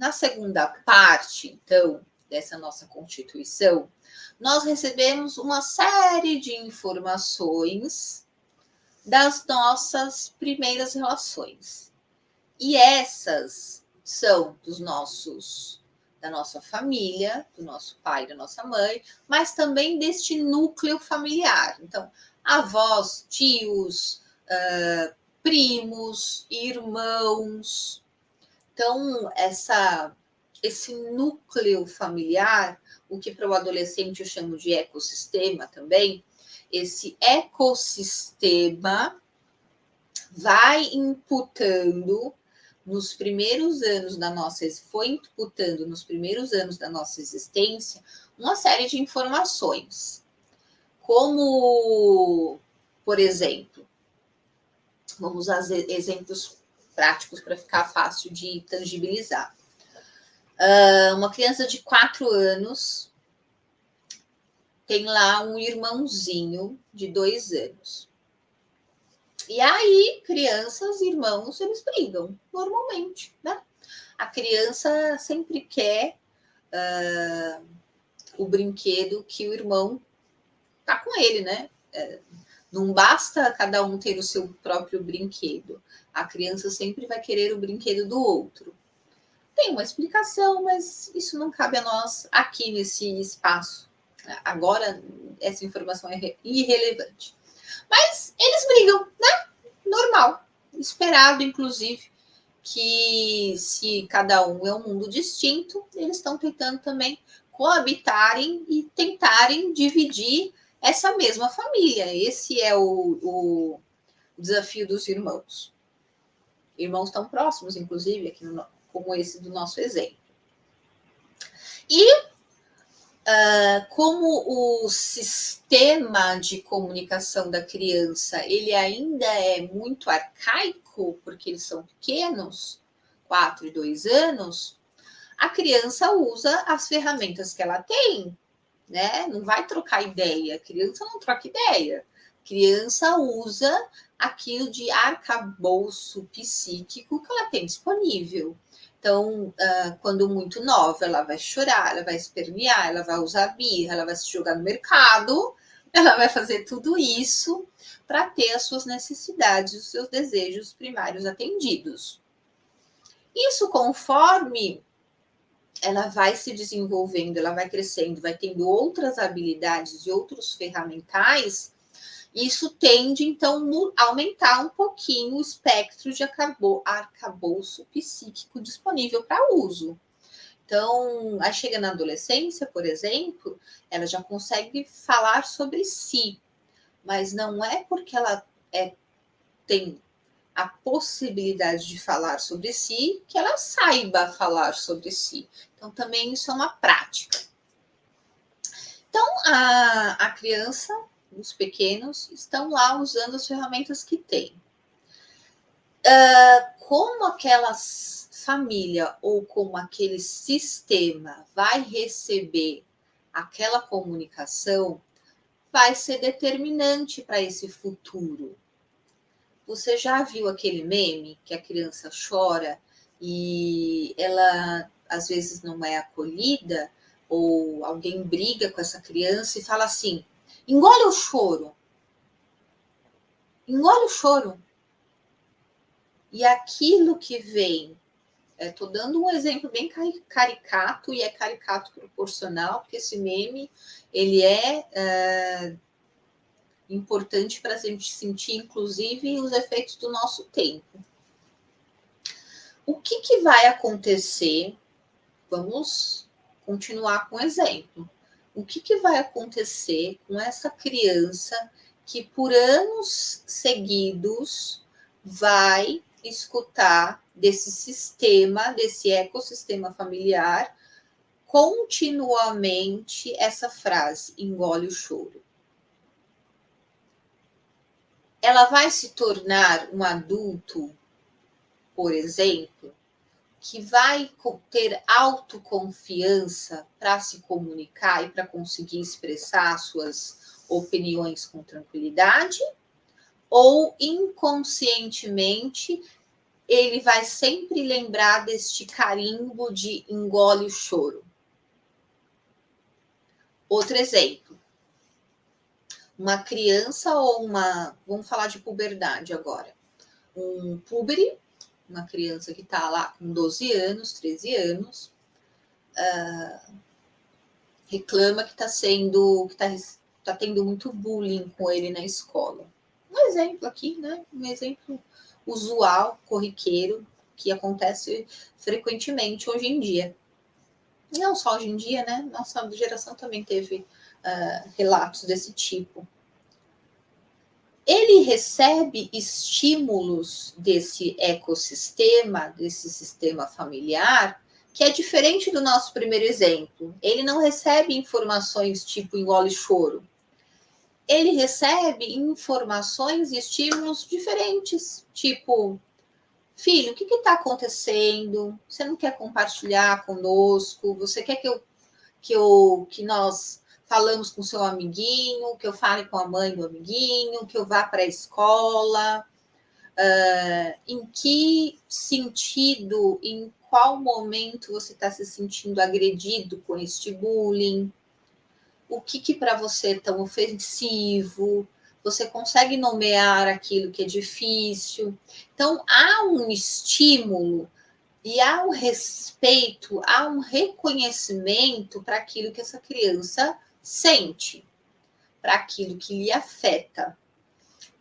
Na segunda parte, então, dessa nossa Constituição, nós recebemos uma série de informações das nossas primeiras relações. E essas são da nossa família, do nosso pai, da nossa mãe, mas também deste núcleo familiar. Então, avós, tios, primos, irmãos. Então, esse núcleo familiar, o que para o adolescente eu chamo de ecossistema também, esse ecossistema vai imputando nos primeiros anos da nossa existência uma série de informações, como, por exemplo, vamos usar exemplos práticos para ficar fácil de tangibilizar. Uma criança de 4 anos tem lá um irmãozinho de 2 anos. E aí, crianças e irmãos, eles brigam, normalmente, né? A criança sempre quer o brinquedo que o irmão tá com ele, né? Não basta cada um ter o seu próprio brinquedo. A criança sempre vai querer o brinquedo do outro. Tem uma explicação, mas isso não cabe a nós aqui nesse espaço. Agora, essa informação é irrelevante. Mas eles brigam, né? Normal. Esperado, inclusive, que se cada um é um mundo distinto, eles estão tentando também coabitarem e tentarem dividir essa mesma família. Esse é o desafio dos irmãos. Irmãos tão próximos, inclusive, aqui como esse do nosso exemplo. E como o sistema de comunicação da criança ele ainda é muito arcaico, porque eles são pequenos, 4 e 2 anos, a criança usa as ferramentas que ela tem, né? Não vai trocar ideia, a criança não troca ideia. A criança usa aquilo de arcabouço psíquico que ela tem disponível. Então, quando muito nova, ela vai chorar, ela vai espernear, ela vai usar birra, ela vai se jogar no mercado, ela vai fazer tudo isso para ter as suas necessidades, os seus desejos primários atendidos. Isso conforme ela vai se desenvolvendo, ela vai crescendo, vai tendo outras habilidades e outros ferramentais, isso tende, então, a aumentar um pouquinho o espectro de arcabouço psíquico disponível para uso. Então, aí chega na adolescência, por exemplo, ela já consegue falar sobre si, mas não é porque ela tem a possibilidade de falar sobre si que ela saiba falar sobre si. Então, também isso é uma prática. Então, a criança, os pequenos, estão lá usando as ferramentas que têm. Como aquela família ou como aquele sistema vai receber aquela comunicação, vai ser determinante para esse futuro. Você já viu aquele meme que a criança chora e ela às vezes não é acolhida, ou alguém briga com essa criança e fala assim: engole o choro. Engole o choro. E aquilo que vem, estou dando um exemplo bem caricato, e é caricato proporcional, porque esse meme ele é importante para a gente sentir, inclusive, os efeitos do nosso tempo. O que vai acontecer? Vamos continuar com o exemplo. O que vai acontecer com essa criança que por anos seguidos vai escutar desse sistema, desse ecossistema familiar, continuamente essa frase: engole o choro? Ela vai se tornar um adulto, por exemplo, que vai ter autoconfiança para se comunicar e para conseguir expressar suas opiniões com tranquilidade? Ou inconscientemente ele vai sempre lembrar deste carimbo de engole o choro. Outro exemplo. Uma criança ou vamos falar de puberdade agora. Um púbere, uma criança que está lá com 12 anos, 13 anos, reclama que tá tendo muito bullying com ele na escola. Um exemplo aqui, né? Um exemplo usual, corriqueiro, que acontece frequentemente hoje em dia. Não só hoje em dia, né? Nossa geração também teve relatos desse tipo. Ele recebe estímulos desse ecossistema, desse sistema familiar, que é diferente do nosso primeiro exemplo. Ele não recebe informações tipo engole choro. Ele recebe informações e estímulos diferentes, tipo, filho, o que está acontecendo? Você não quer compartilhar conosco? Você quer que nós falamos com seu amiguinho, que eu fale com a mãe do amiguinho, que eu vá para a escola? Em que sentido, em qual momento você está se sentindo agredido com este bullying? O que para você é tão ofensivo? Você consegue nomear aquilo que é difícil? Então, há um estímulo e há um respeito, há um reconhecimento para aquilo que essa criança sente, para aquilo que lhe afeta.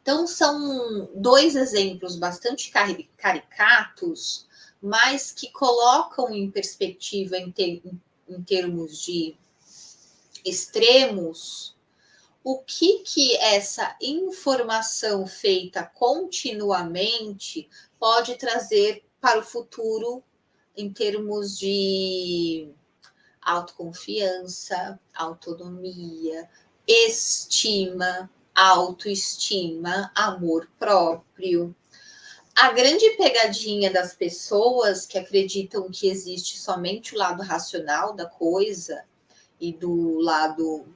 Então, são dois exemplos bastante caricatos, mas que colocam em perspectiva, em termos de extremos, o que essa informação feita continuamente pode trazer para o futuro em termos de autoconfiança, autonomia, estima, autoestima, amor próprio. A grande pegadinha das pessoas que acreditam que existe somente o lado racional da coisa e do lado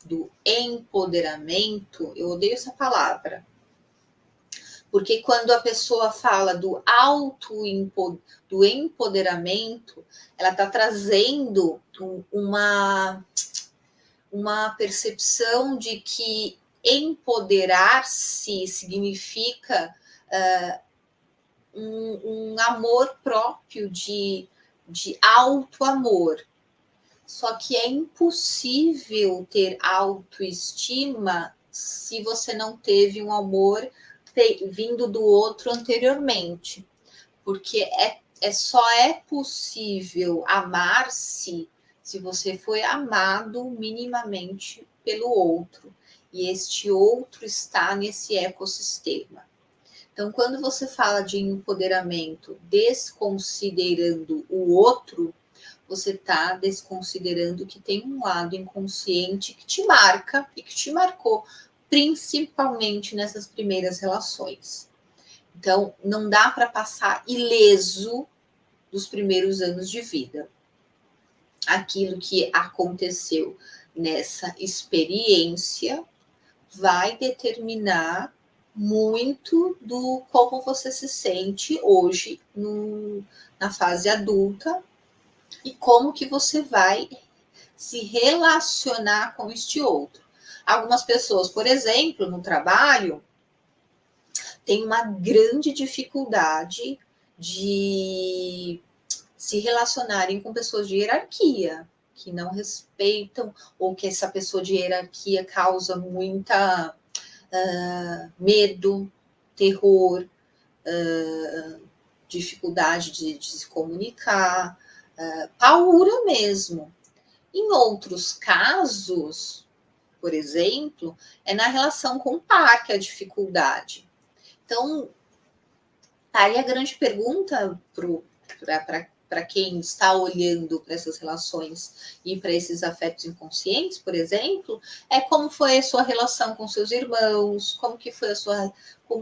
do empoderamento, eu odeio essa palavra, porque quando a pessoa fala do do empoderamento, ela está trazendo uma percepção de que empoderar-se significa um amor próprio de auto-amor. Só que é impossível ter autoestima se você não teve um amor vindo do outro anteriormente. Porque só é possível amar-se se você foi amado minimamente pelo outro. E este outro está nesse ecossistema. Então, quando você fala de empoderamento desconsiderando o outro, você está desconsiderando que tem um lado inconsciente que te marca e que te marcou, principalmente nessas primeiras relações. Então, não dá para passar ileso dos primeiros anos de vida. Aquilo que aconteceu nessa experiência vai determinar muito do como você se sente hoje na fase adulta e como que você vai se relacionar com este outro. Algumas pessoas, por exemplo, no trabalho, têm uma grande dificuldade de se relacionarem com pessoas de hierarquia, que não respeitam, ou que essa pessoa de hierarquia causa muita medo, terror, dificuldade de se comunicar, paura mesmo. Em outros casos, por exemplo, é na relação com o par que é a dificuldade. Então, tá aí a grande pergunta para quem está olhando para essas relações e para esses afetos inconscientes, por exemplo, é como foi a sua relação com seus irmãos, como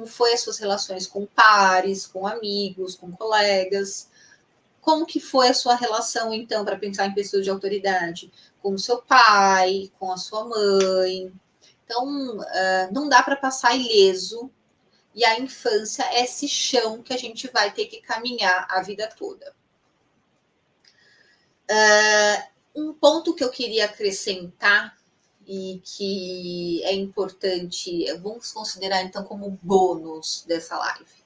foi as suas relações com pares, com amigos, com colegas, como que foi a sua relação, então, para pensar em pessoas de autoridade, com o seu pai, com a sua mãe. Então, não dá para passar ileso e a infância é esse chão que a gente vai ter que caminhar a vida toda. Um ponto que eu queria acrescentar e que é importante, vamos considerar então como bônus dessa live.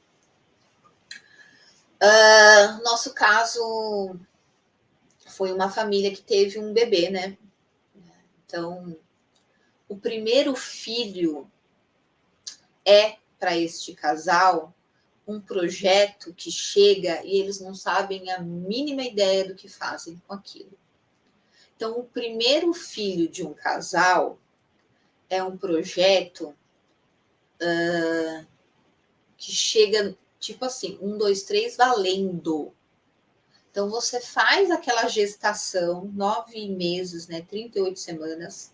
Nosso caso foi uma família que teve um bebê, né? Então, o primeiro filho é para este casal um projeto que chega e eles não sabem a mínima ideia do que fazem com aquilo. Então, o primeiro filho de um casal é um projeto que chega, tipo assim, 1, 2, 3, valendo. Então, você faz aquela gestação, 9 meses, né, 38 semanas,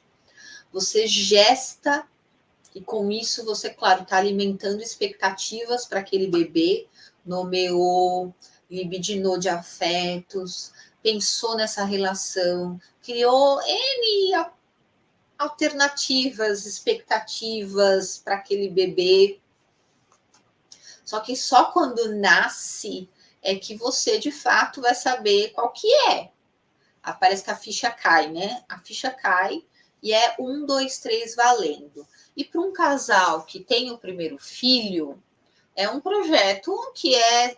você gesta, e com isso você, claro, está alimentando expectativas para aquele bebê, nomeou, libidinou de afetos, pensou nessa relação, criou N alternativas, expectativas para aquele bebê. Só que só quando nasce é que você, de fato, vai saber qual que é. Parece que a ficha cai, né? A ficha cai e é 1, 2, 3 valendo. E para um casal que tem o primeiro filho, é um projeto que é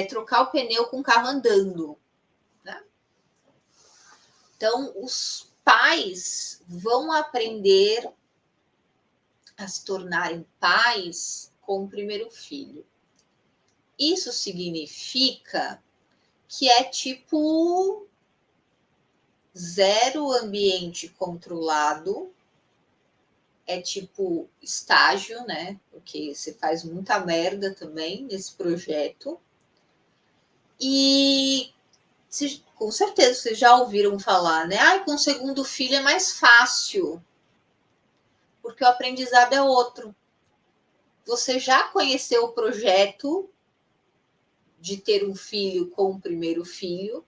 trocar o pneu com o carro andando, né? Então, os pais vão aprender a se tornarem pais com o primeiro filho. Isso significa que é tipo zero ambiente controlado, é tipo estágio, né? Porque você faz muita merda também nesse projeto. E com certeza vocês já ouviram falar, né? Com o segundo filho é mais fácil, porque o aprendizado é outro. Você já conheceu o projeto de ter um filho com o primeiro filho,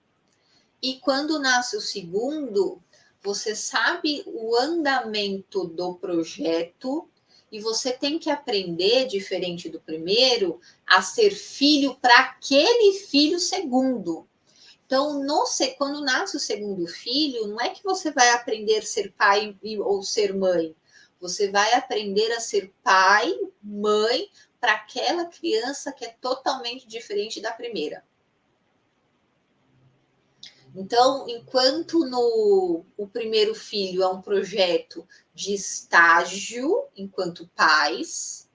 e quando nasce o segundo, você sabe o andamento do projeto e você tem que aprender, diferente do primeiro, a ser filho para aquele filho segundo. Então, quando nasce o segundo filho, não é que você vai aprender a ser pai ou ser mãe. Você vai aprender a ser pai, mãe, para aquela criança que é totalmente diferente da primeira. Então, enquanto o primeiro filho é um projeto de estágio, enquanto pais,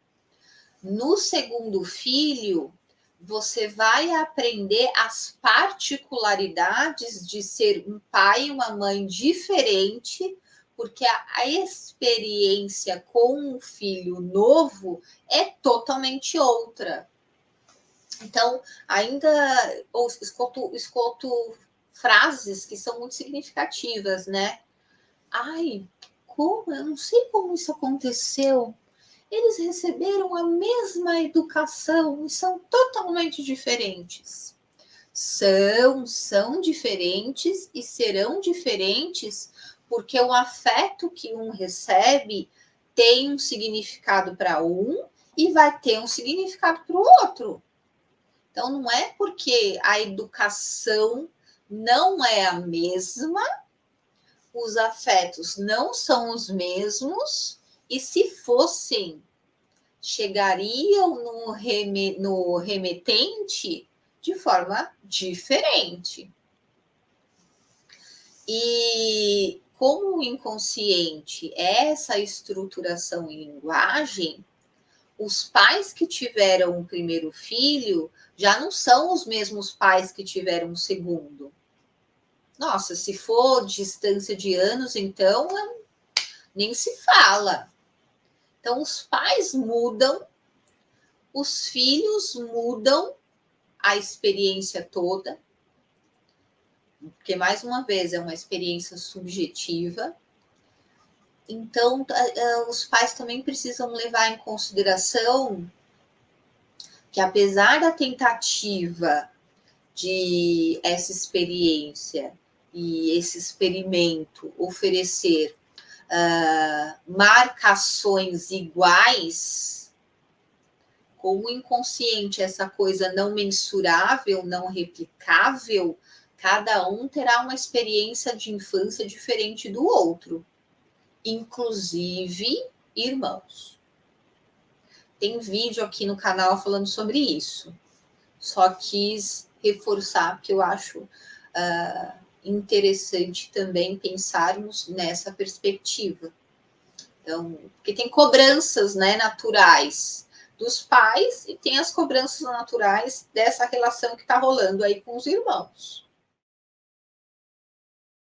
no segundo filho, você vai aprender as particularidades de ser um pai e uma mãe diferente, porque a experiência com um filho novo é totalmente outra. Então, ainda escuto frases que são muito significativas, né? Eu não sei como isso aconteceu. Eles receberam a mesma educação e são totalmente diferentes. São diferentes e serão diferentes porque o afeto que um recebe tem um significado para um e vai ter um significado para o outro. Então, não é porque a educação não é a mesma, os afetos não são os mesmos, e se fossem, chegariam no remetente de forma diferente. E como o inconsciente é essa estruturação em linguagem, os pais que tiveram o primeiro filho já não são os mesmos pais que tiveram o segundo. Nossa, se for distância de anos, então nem se fala. Então, os pais mudam, os filhos mudam a experiência toda, porque, mais uma vez, é uma experiência subjetiva. Então, os pais também precisam levar em consideração que, apesar da tentativa de essa experiência e esse experimento oferecer marcações iguais, como o inconsciente, essa coisa não mensurável, não replicável, cada um terá uma experiência de infância diferente do outro, inclusive irmãos. Tem vídeo aqui no canal falando sobre isso. Só quis reforçar, porque eu acho interessante também pensarmos nessa perspectiva. Então, porque tem cobranças, né, naturais dos pais e tem as cobranças naturais dessa relação que está rolando aí com os irmãos.